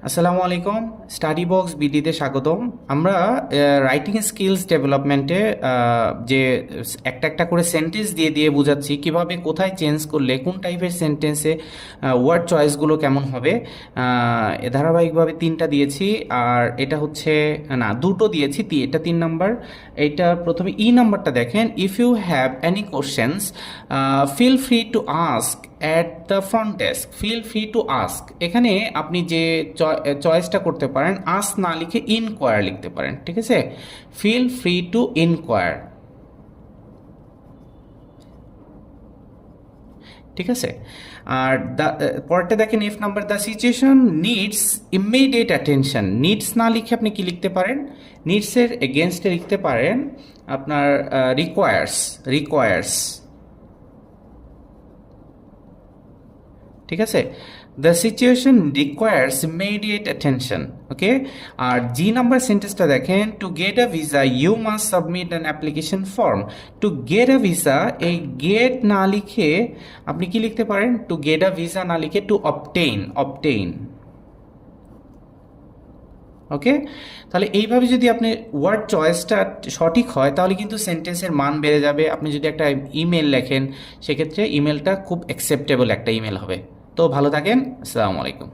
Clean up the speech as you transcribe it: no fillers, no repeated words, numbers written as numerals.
আসসালামু আলাইকুম। Study box বিডিতে স্বাগতম। আমরা রাইটিং স্কিলস ডেভেলপমেন্টে যে একটা একটা করে সেন্টেন্স দিয়ে দিয়ে বোঝাচ্ছি কিভাবে কোথায় চেঞ্জ করলে কোন টাইপের সেন্টেন্সে ওয়ার্ড চয়েসগুলো কেমন হবে। এ ধারাবাহিকভাবে তিনটা দিয়েছি, আর এটা হচ্ছে না দুটো দিয়েছি, এটা 3 নাম্বার। এইটা প্রথমে নাম্বারটা দেখেন, if you have any questions feel free to ask at the front desk. Feel free to ask, এখানে আপনি যে চয়েসটা করতে পারেন, আস্ক না লিখে ইনকোয়ার লিখতে পারেন, ঠিক আছে? ফিল ফ্রি টু ইনকোয়ার, ঠিক আছে? আর পরেরটা দেখেন, if number, the situation needs immediate attention. Needs না লিখে আপনি কি লিখতে পারেন? নিডসের এগেনস্টে লিখতে পারেন আপনার রিকোয়ার্স। রিকোয়ার্স, ঠিক আছে? The situation requires immediate attention, okay? আর নাম্বার সেন্টেন্সটা দেখেন, to get a visa you must submit an application form. To get a visa, এই গেট না লিখে আপনি কি লিখতে পারেন? টু গেট আ ভিসা না লিখে টু অবটেইন। অবটেইন, ওকে? তাহলে এইভাবে যদি আপনি ওয়ার্ড চয়েসটা সঠিক হয় তাহলে কিন্তু সেন্টেন্সের মান বেড়ে যাবে। আপনি যদি একটা ইমেল লেখেন সেক্ষেত্রে ইমেলটা খুব অ্যাকসেপ্টেবল একটা ইমেল হবে। তো ভালো থাকেন, আসসালামু আলাইকুম।